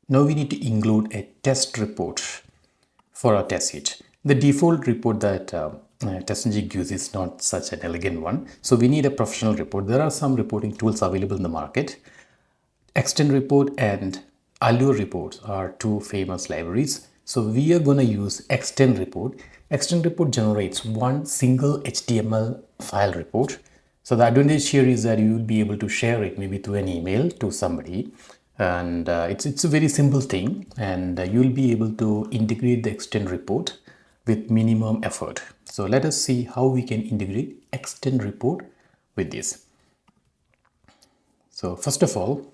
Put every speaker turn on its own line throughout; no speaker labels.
Now we need to include a test report for our test suite. The default report that TestNG gives is not such an elegant one. So we need a professional report. There are some reporting tools available in the market. Extend report and Allure reports are two famous libraries. So we are going to use extend report. Extend report generates one single HTML file report. So the advantage here is that you will be able to share it maybe through an email to somebody, and it's a very simple thing, and you'll be able to integrate the extend report with minimum effort. So let us see how we can integrate extend report with this. So first of all,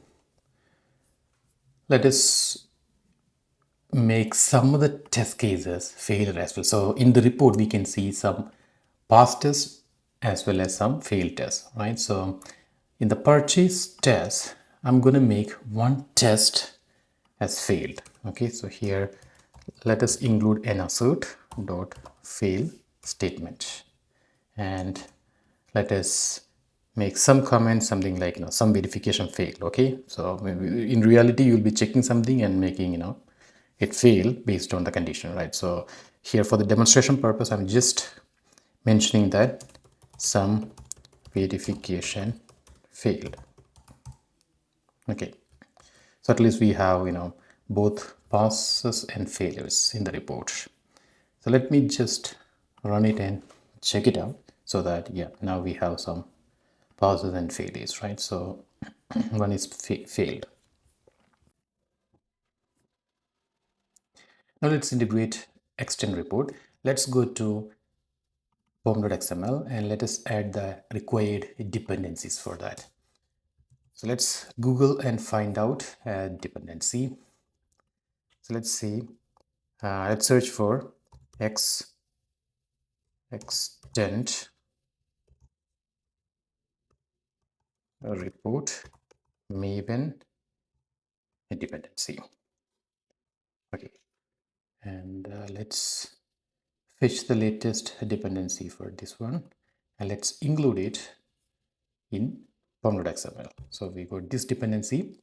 let us make some of the test cases failure as well. So in the report, we can see some pass tests as well as some failed tests, right? So in the purchase test, I'm going to make one test as failed. Okay, so here let us include an assert dot fail statement, and let us make some comment, something like, some verification failed. Okay, so maybe in reality you'll be checking something and making, it fail based on the condition, right? So here for the demonstration purpose, I'm just mentioning that some verification failed. Okay, so at least we have, both passes and failures in the report. So let me just run it and check it out, so that, yeah, now we have some passes and failures, right? So one is failed. Now let's integrate extend report. Let's go to form.xml and let us add the required dependencies for that. So let's Google and find out a dependency. So let's see, let's search for extend report Maven dependency. Okay, and let's fetch the latest dependency for this one, and let's include it in form.xml. So we got this dependency.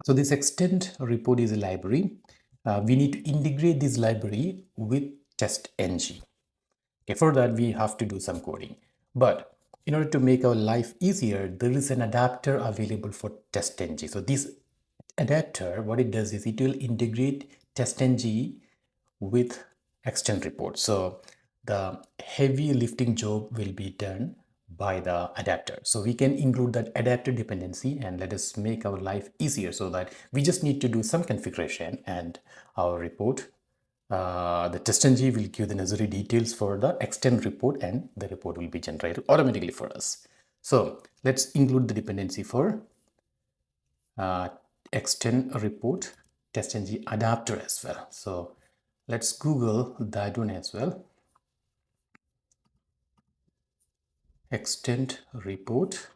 So this extend report is a library. We need to integrate this library with TestNG. Okay, for that we have to do some coding. But in order to make our life easier, there is an adapter available for TestNG. So this adapter, what it does is it will integrate TestNG with extend report. So the heavy lifting job will be done by the adapter. So we can include that adapter dependency, and let us make our life easier, so that we just need to do some configuration, and our report, the TestNG will give the necessary details for the extend report, and the report will be generated automatically for us. So let's include the dependency for extend report TestNG adapter as well. So let's Google that one as well. Extend report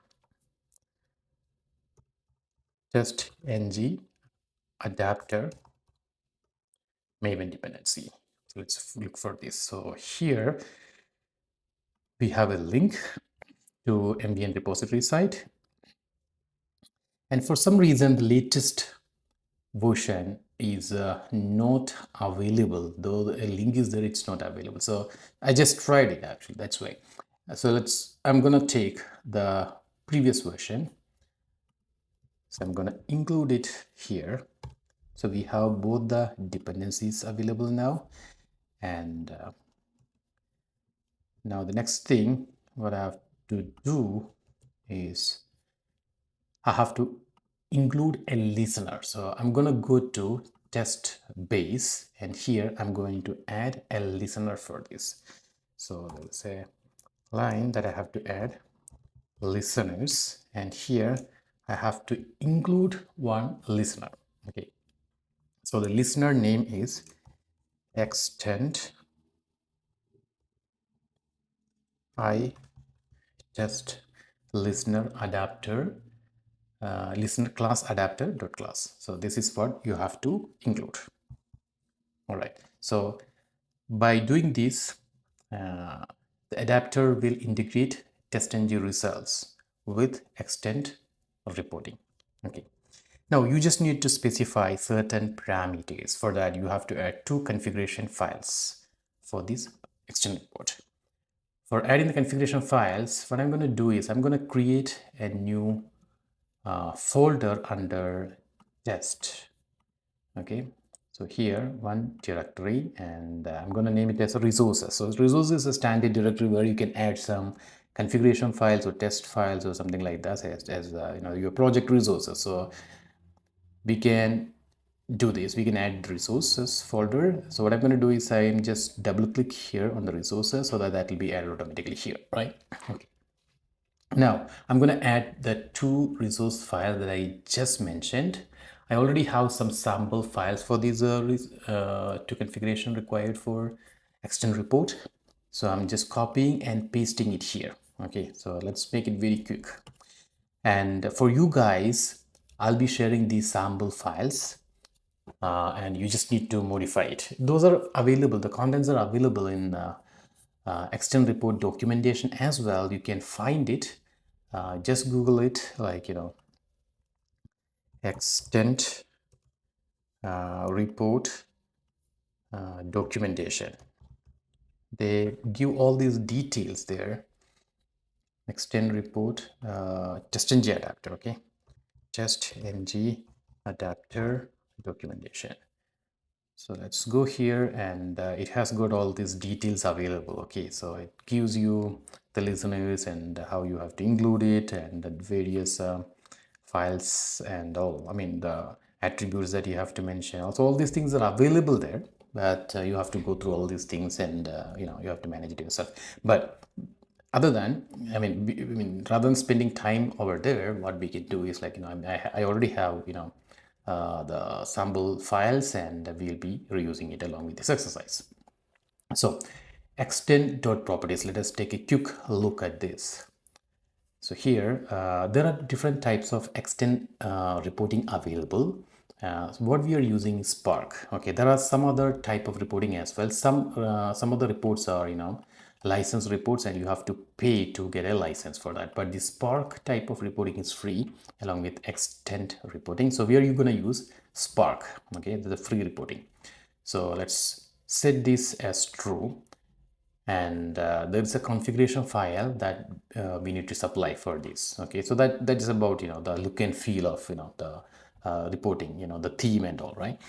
TestNG adapter Maven dependency. So let's look for this. So here we have a link to MVN repository site, and for some reason the latest version is not available. Though a link is there, it's not available. So I just tried it, actually, that's why. So I'm gonna take the previous version, so I'm gonna include it here. So we have both the dependencies available now, and now the next thing what I have to do is I have to include a listener. So I'm going to go to test base, and here I'm going to add a listener for this. So there's a line that I have to add listeners, and here I have to include one listener. Okay, so the listener name is extend I test listener adapter, listener class adapter dot class. So this is what you have to include. All right, so by doing this, the adapter will integrate TestNG results with extend reporting. Okay, Now you just need to specify certain parameters. For that, you have to add two configuration files for this external report. For adding the configuration files, what I'm going to do is I'm going to create a new folder under test. Okay, so here one directory, and I'm going to name it as resources. So resources is a standard directory where you can add some configuration files or test files or something like that as you know, your project resources. So we can do this, we can add resources folder. So what I'm going to do is I'm just double click here on the resources so that will be added automatically here, right? Okay, now I'm going to add the two resource files that I just mentioned. I already have some sample files for these two configuration required for external report. So I'm just copying and pasting it here. Okay, so let's make it very quick. And for you guys, I'll be sharing these sample files, and you just need to modify it. Those are available, the contents are available in external report documentation as well. You can find it. Just Google it, like, you know, extent report documentation. They give all these details there. Extend report TestNG adapter. Okay, TestNG adapter documentation. So let's go here, and it has got all these details available. Okay, so it gives you the listeners and how you have to include it, and the various files and all. I mean, the attributes that you have to mention. Also, all these things are available there, but you have to go through all these things, and you know, you have to manage it yourself. But other than, I mean, rather than spending time over there, what we can do is, like, you know, I already have, you know, the sample files, and we'll be reusing it along with this exercise. So extend.properties, let us take a quick look at this. So here there are different types of extend reporting available. So what we are using is Spark. Okay, there are some other type of reporting as well. Some of the reports are, you know, license reports, and you have to pay to get a license for that. But the Spark type of reporting is free along with extend reporting. So where are you going to use Spark? Okay, the free reporting. So let's set this as true, and there's a configuration file that we need to supply for this. Okay, so that is about, you know, the look and feel of, you know, the reporting, you know, the theme and all, right?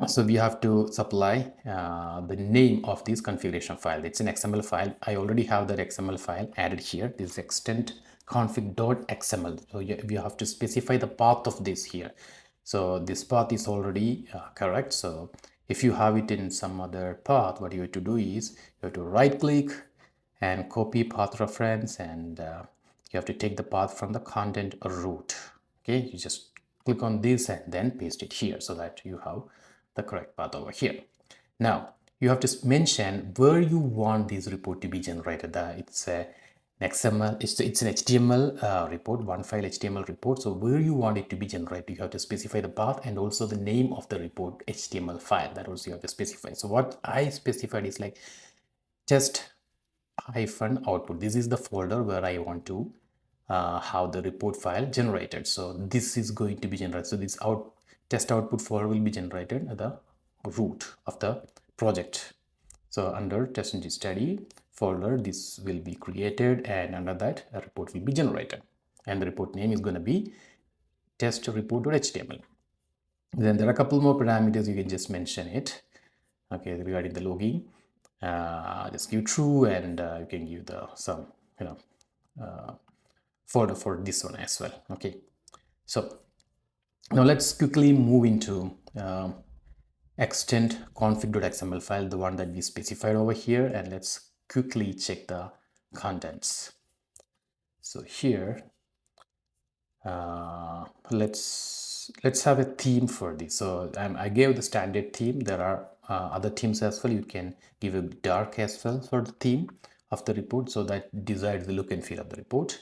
So we have to supply the name of this configuration file. It's an XML file. I already have that XML file added here. This is extend config.xml. So you have to specify the path of this here. So this path is already correct. So if you have it in some other path, what you have to do is you have to right click and copy path reference, and you have to take the path from the content root. Okay, you just click on this and then paste it here so that you have the correct path over here. Now you have to mention where you want this report to be generated. It's an XML, it's an HTML report, one file HTML report. So where you want it to be generated, you have to specify the path and also the name of the report HTML file. That also you have to specify. So what I specified is like test hyphen output. This is the folder where I want to have the report file generated. So this is going to be generated. So this test output folder will be generated at the root of the project. So under TestNG study folder, this will be created, and under that a report will be generated, and the report name is going to be test report.html. Then there are a couple more parameters, you can just mention it. Okay, regarding the logging, just give true, and you can give the some, you know, folder for this one as well. Okay, so now let's quickly move into extend config.xml file, the one that we specified over here, and let's quickly check the contents. So here let's have a theme for this. So I gave the standard theme. There are other themes as well. You can give a dark as well for the theme of the report, so that decides the look and feel of the report.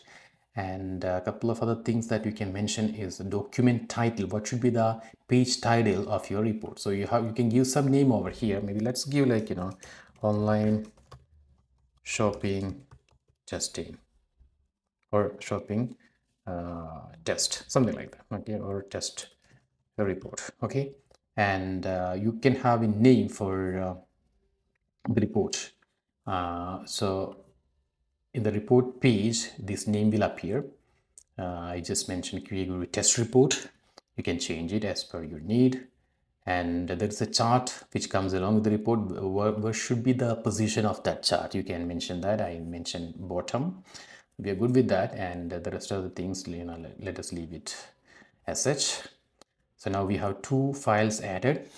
And a couple of other things that you can mention is the document title. What should be the page title of your report? So you can give some name over here. Maybe let's give, like, you know, online shopping testing or shopping test, something like that, okay, or test report, okay. And you can have a name for the report. So in the report page, this name will appear. I just mentioned QA test report. You can change it as per your need. And there's a chart which comes along with the report. Where should be the position of that chart? You can mention that. I mentioned bottom. We are good with that. And the rest of the things, let us leave it as such. So now we have two files added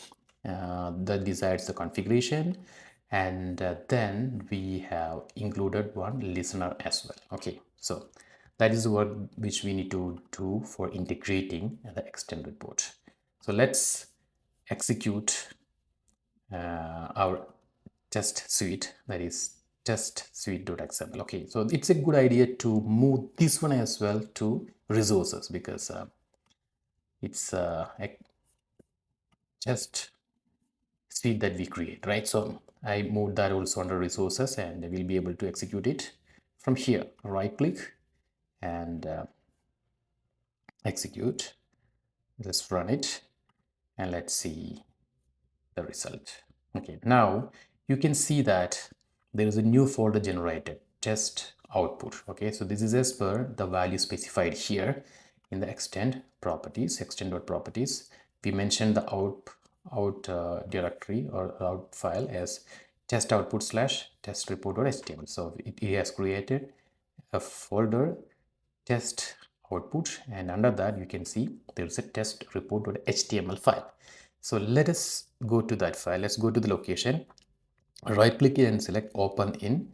that decides the configuration, and then we have included one listener as well. Okay, so that is the work which we need to do for integrating the extend report. So let's execute our test suite, that is test suite.xml. Okay, so it's a good idea to move this one as well to resources, because it's just suite that we create, right? So I moved that also under resources, and we'll be able to execute it from here. Right click and execute. Let's run it and let's see the result. Okay, now you can see that there is a new folder generated, test output. Okay, so this is as per the value specified here in the extend.properties. We mentioned the out directory or out file as test output slash test report.html. So it has created a folder test output, and under that you can see there's a test report.html file. So let us go to that file. Let's go to the location, right click and select open in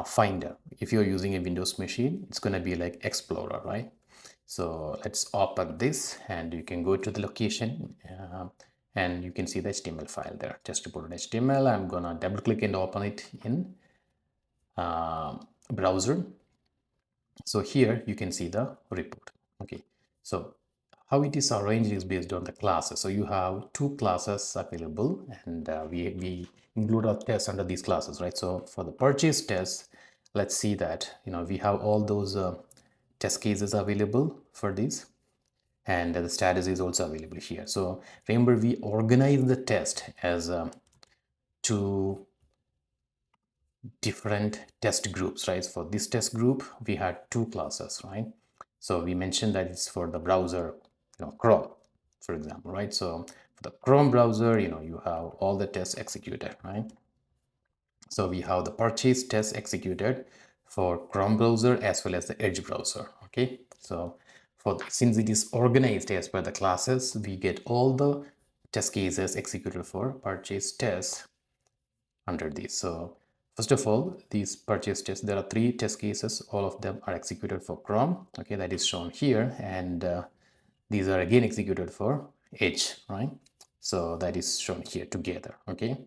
Finder. If you're using a Windows machine, it's going to be like Explorer, right? So let's open this, and you can go to the location and you can see the HTML file there, test report.html. I'm gonna double click and open it in browser. So here you can see the report. Okay, so how it is arranged is based on the classes. So you have two classes available, and we include our tests under these classes, right? So for the purchase test, let's see that we have all those test cases available for these, and the status is also available here. So remember, we organize the test as two different test groups, right? For this test group, we had two classes, right? So we mentioned that it's for the browser, Chrome, for example, right? So for the Chrome browser, you have all the tests executed, right? So we have the purchase test executed for Chrome browser as well as the Edge browser. Okay, so since it is organized as per the classes, we get all the test cases executed for purchase tests under this. So first of all, these purchase tests, there are three test cases. All of them are executed for Chrome. Okay, that is shown here, and these are again executed for Edge, right? So that is shown here together. Okay,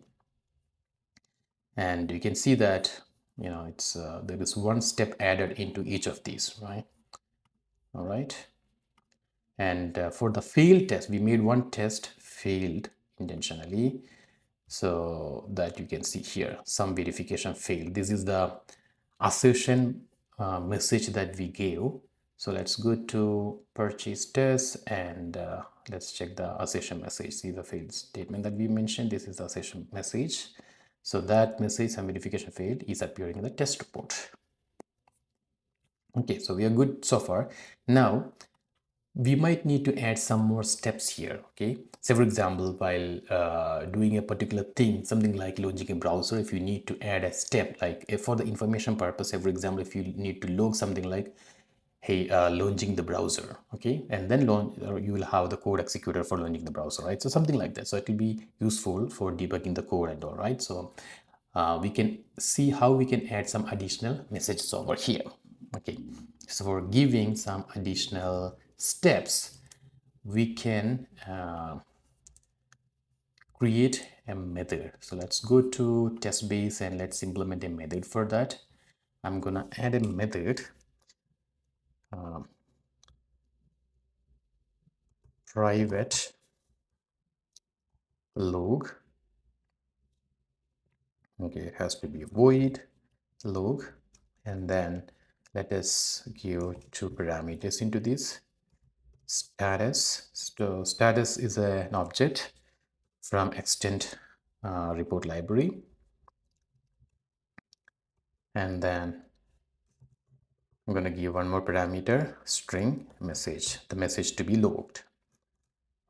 and you can see that it's there is one step added into each of these, right? All right, and for the failed test, we made one test failed intentionally, so that you can see here some verification failed. This is the assertion message that we gave. So let's go to purchase test, and let's check the assertion message. See the failed statement that we mentioned. This is the assertion message. So that message, some verification failed, is appearing in the test report. Okay, so we are good so far. Now we might need to add some more steps here. Okay, so for example, while doing a particular thing, something like launching a browser, if you need to add a step, like if for the information purpose, say for example, if you need to log something like, hey, launching the browser, okay, and then you will have the code executor for launching the browser, right? So something like that. So it will be useful for debugging the code and all, right? So we can see how we can add some additional messages over here. Okay, so for giving some additional steps, we can create a method. So let's go to test base and let's implement a method for that. I'm gonna add a method, private log. Okay, it has to be void log, and then Let us give two parameters into this. Status. So status is an object from extent report library, and then I'm going to give one more parameter, string message, the message to be logged.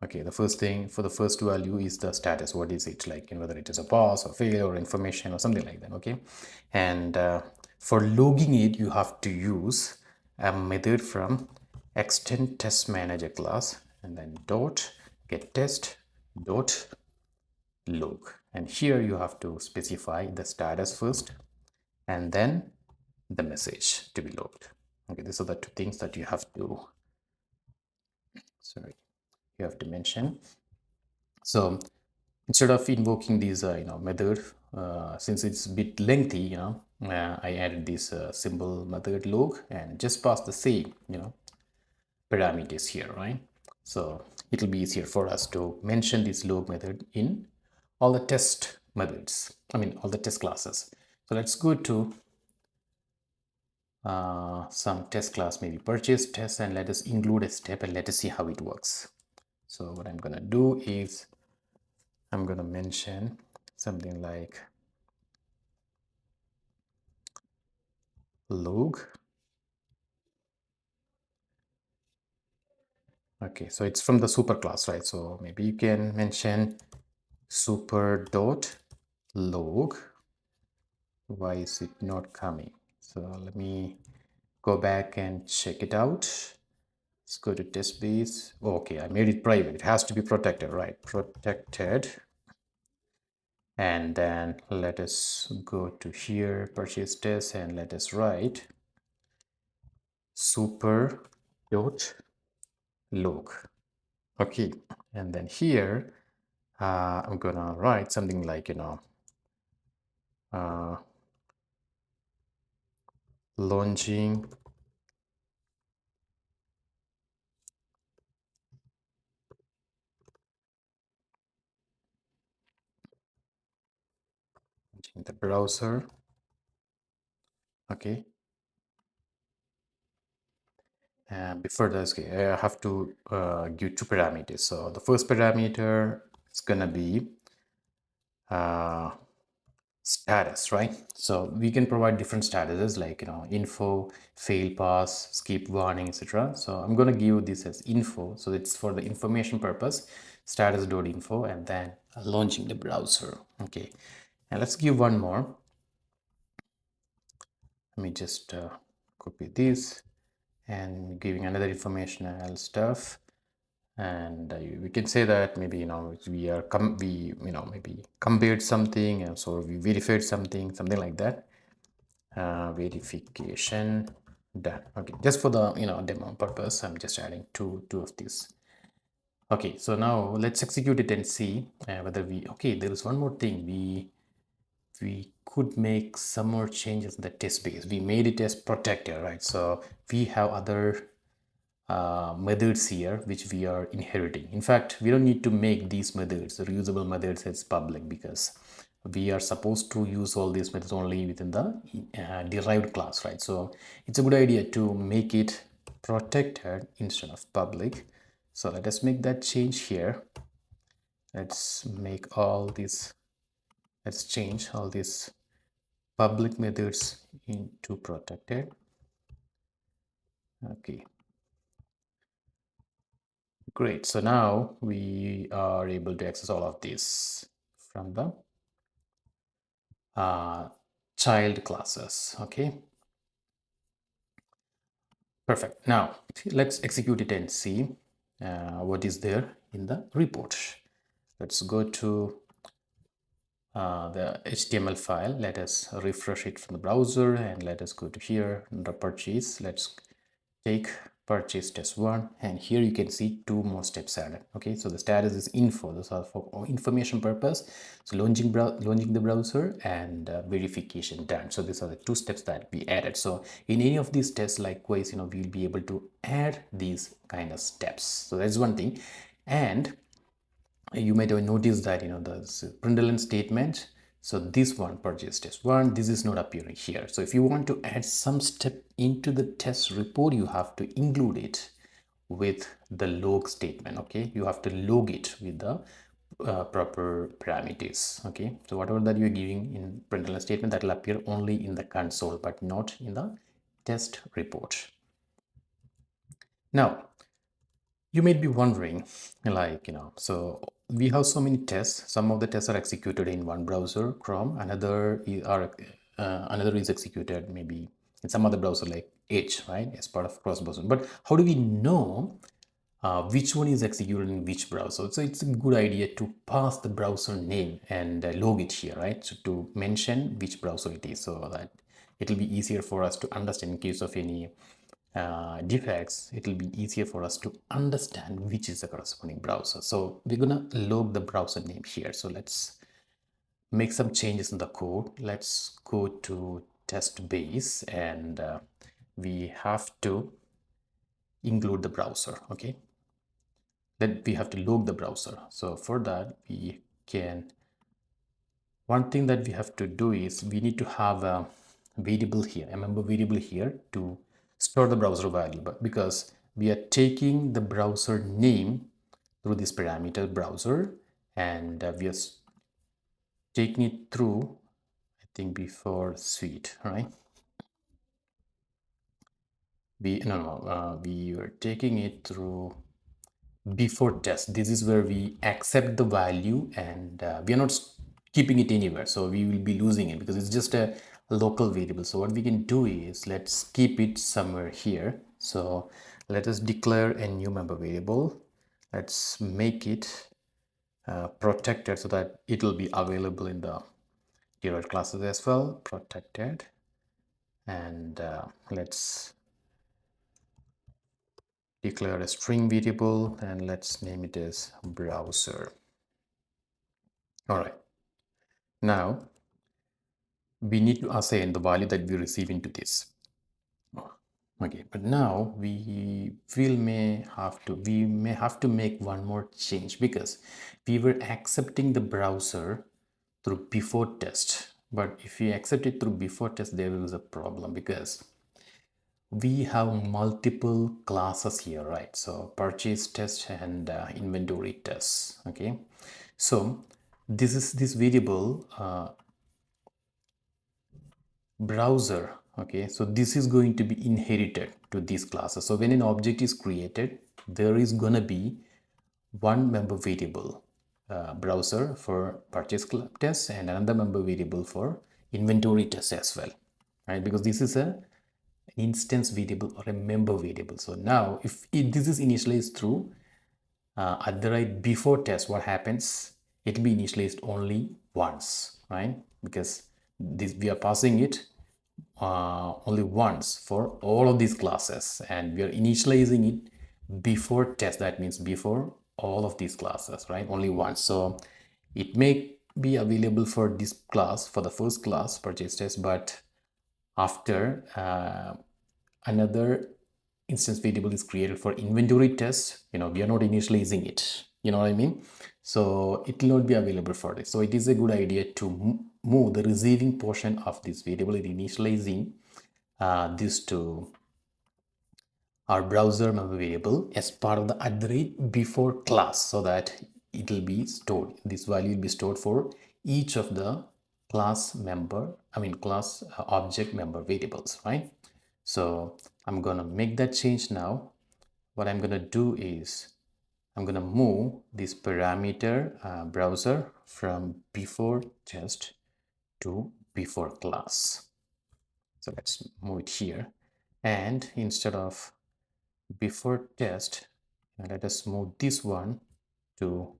Okay, the first thing for the first value is the status. What is it like, whether it is a pass or fail or information or something like that. Okay, and for logging it, you have to use a method from extend test manager class, and then dot get test dot log, and here you have to specify the status first and then the message to be logged. Okay, these are the two things that you have to mention. So instead of invoking these method, since it's a bit lengthy, I added this symbol method log and just pass the same parameters here, right? So it'll be easier for us to mention this log method in all the test methods, all the test classes. So let's go to some test class, maybe purchase test, and let us include a step and let us see how it works. So what I'm gonna do is I'm gonna mention something like log. Okay, so it's from the super class, right? So maybe you can mention super dot log. Why is it not coming? So let me go back and check it out. Let's go to test base. Okay, I made it private. It has to be protected, right? Protected. And then let us go to here, purchase test, and let us write super dot log. Okay, and then here I'm gonna write something like launching the browser. Okay, and before this, okay, I have to give two parameters. So the first parameter is gonna be status, right? So we can provide different statuses like info, fail, pass, skip, warning, etc. So I'm going to give this as info, so it's for the information purpose, status.info, and then launching the browser. Okay, and let's give one more. Let me just copy this and giving another informational stuff, and we can say that maybe we are maybe compared something, and so we verified something like that. Verification done. Okay, just for the demo purpose, I'm just adding two of these. Okay, so now let's execute it and see whether we okay. There is one more thing. We could make some more changes in the test base. We made it as protected, right? So we have other methods here which we are inheriting. In fact, we don't need to make these methods, the reusable methods, as public, because we are supposed to use all these methods only within the derived class, right? So it's a good idea to make it protected instead of public. So let us make that change here. Let's change all these public methods into protected. Okay, great. So now we are able to access all of this from the child classes. Okay, perfect. Now let's execute it and see what is there in the report. Let's go to the HTML file. Let us refresh it from the browser and let us go to here under purchase. Let's take purchase test 1, and here you can see two more steps added. Okay, so the status is info. Those are for information purpose. So launching the browser and verification done. So these are the two steps that we added. So in any of these tests, likewise, we'll be able to add these kind of steps. So that's one thing. And you might have noticed that the println statement So this one, purchase test one, this is not appearing here. So if you want to add some step into the test report, you have to include it with the log statement. Okay, you have to log it with the proper parameters. Okay, so whatever that you're giving in println statement, that will appear only in the console but not in the test report. Now you might be wondering, like, so we have so many tests. Some of the tests are executed in one browser, Chrome. Another is executed maybe in some other browser like Edge, right, as part of cross browser. But how do we know which one is executed in which browser? So it's a good idea to pass the browser name and log it here, right? So to mention which browser it is, so that it will be easier for us to understand in case of any defects. It will be easier for us to understand which is the corresponding browser. So we're gonna log the browser name here. So let's make some changes in the code. Let's go to test base, and we have to include the browser. Okay, then we have to log the browser. So for that, we can, one thing that we have to do is we need to have a variable here, a member variable here, to store the browser value. But because we are taking the browser name through this parameter browser, and we are taking it through, I think, before suite, right? We were taking it through before test. This is where we accept the value, and we are not keeping it anywhere, so we will be losing it because it's just a local variable. So what we can do is let's keep it somewhere here. So let us declare a new member variable. Let's make it protected so that it will be available in the derived classes as well, protected. And let's declare a string variable, and let's name it as browser. All right, now we need to assign the value that we receive into this. Okay, but now we may have to make one more change, because we were accepting the browser through before test. But if we accept it through before test, there is a problem, because we have multiple classes here, right? So purchase test and inventory tests. Okay, so this variable browser. Okay, so this is going to be inherited to these classes. So when an object is created, there is gonna be one member variable browser for purchase test, and another member variable for inventory test as well, right? Because this is a instance variable or a member variable. So now if this is initialized through at the right before test, what happens? It will be initialized only once, right? Because this, we are passing it only once for all of these classes, and we are initializing it before test. That means before all of these classes, right? Only once. So it may be available for this class, for the first class purchase test, but after another instance variable is created for inventory test, we are not initializing it, you know what I mean? So it will not be available for this. So it is a good idea to move the receiving portion of this variable in initializing this to our browser member variable as part of the before class, so that it will be stored. This value will be stored for each of the class member, class object member variables, right? So I'm gonna make that change now. What I'm gonna do is I'm gonna move this parameter browser from before test to before class. So let's move it here, and instead of before test, let us move this one to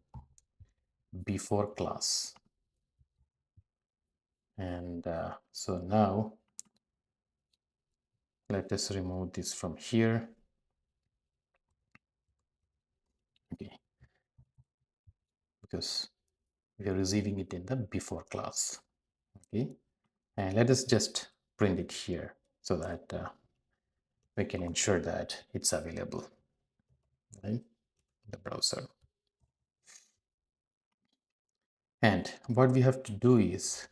before class. And so now let us remove this from here. Okay, because we are receiving it in the before class. Okay, and let us just print it here so that we can ensure that it's available, right, in the browser. And what we have to do is,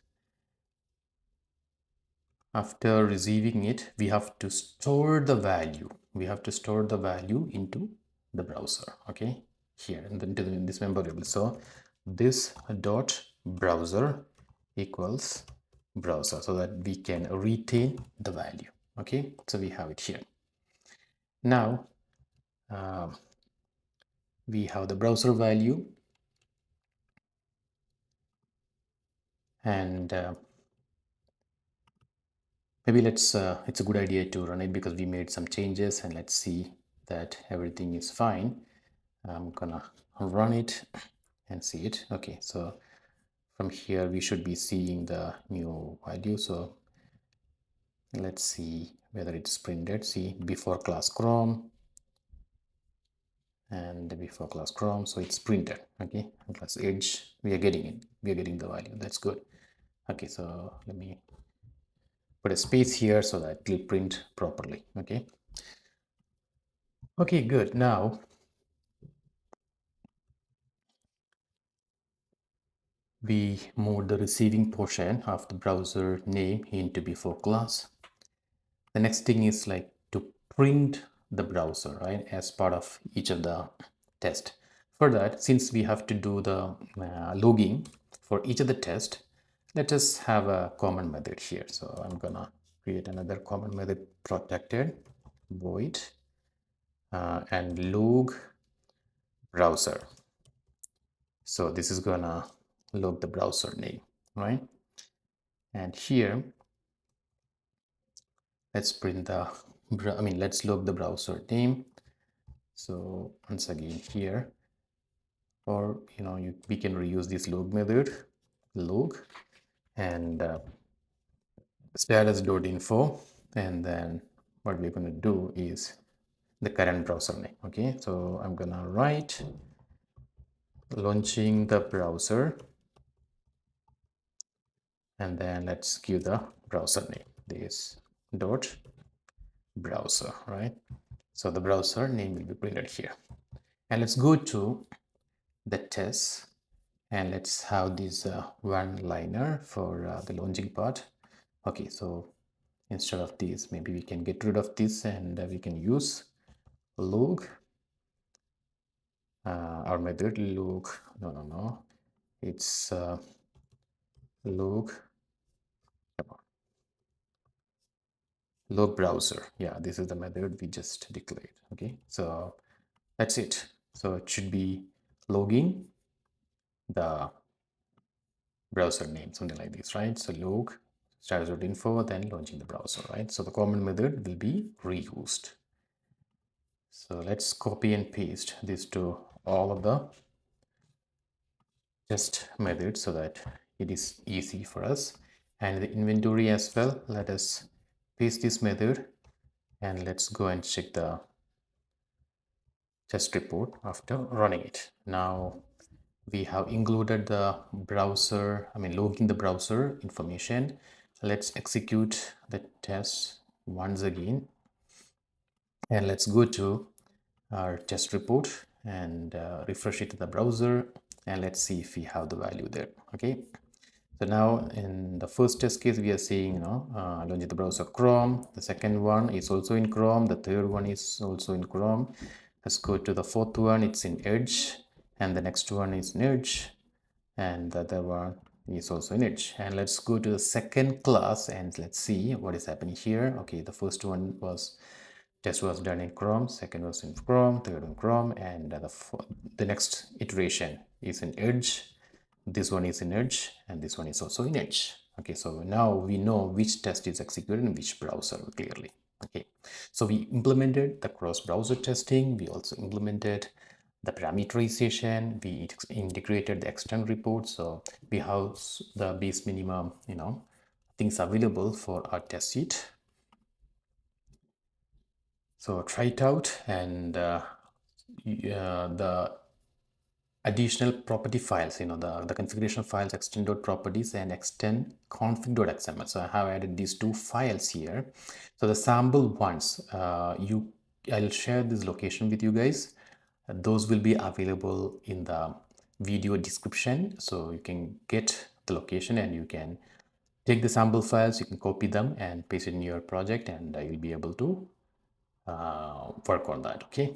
after receiving it, we have to store the value. We have to store the value into the browser, okay, here in this member variable. So this dot browser equals browser, so that we can retain the value. Okay, so we have it here. Now we have the browser value, and maybe it's a good idea to run it because we made some changes, and let's see that everything is fine. I'm gonna run it and see it. Okay, so from here we should be seeing the new value. So let's see whether it's printed. See, before class Chrome, and before class Chrome, so it's printed. Okay, and class Edge, we are getting it. We are getting the value. That's good. Okay, so let me put a space here so that it will print properly. Okay. Okay, good. Now we move the receiving portion of the browser name into before class. The next thing is like to print the browser, right, as part of each of the test. For that, since we have to do the logging for each of the test, let us have a common method here. So I'm gonna create another common method, protected void and log browser. So this is gonna log the browser name, right? And here let's print the let's log the browser name. So once again here, or we can reuse this log method, log, and status.info, and then what we're going to do is the current browser name. Okay, so I'm gonna write launching the browser, and then let's give the browser name, this dot browser, right? So the browser name will be printed here, and let's go to the test, and let's have this one liner for the launching part. Okay, so instead of this, maybe we can get rid of this, and we can use log our method log. No, it's log browser. Yeah, this is the method we just declared. Okay, so that's it. So it should be logging the browser name, something like this, right? So log status.info, then launching the browser, right? So the common method will be reused. So let's copy and paste this to all of the test methods so that it is easy for us. And the inventory as well, let us paste this method, and let's go and check the test report after running it. Now we have included the browser, logging the browser information. Let's execute the test once again, and let's go to our test report and refresh it to the browser, and let's see if we have the value there. Okay, so now in the first test case, we are seeing launching the browser Chrome. The second one is also in Chrome. The third one is also in Chrome. Let's go to the fourth one. It's in Edge, and the next one is in Edge, and the other one is also in Edge. And let's go to the second class and let's see what is happening here. Okay, the first one was test was done in Chrome, second was in Chrome, third in Chrome, and the next iteration is in Edge. This one is in Edge, and this one is also in Edge. Okay, so now we know which test is executed in which browser clearly. Okay, so we implemented the cross-browser testing. We also implemented the parameterization. We integrated the external report. So we have the base minimum, things available for our test sheet. So try it out, and the additional property files, the configuration files, extend.properties and extend config.xml. So I have added these two files here. So the sample ones, I'll share this location with you guys. Those will be available in the video description, so you can get the location and you can take the sample files, you can copy them and paste it in your project, and you'll be able to work on that. Okay,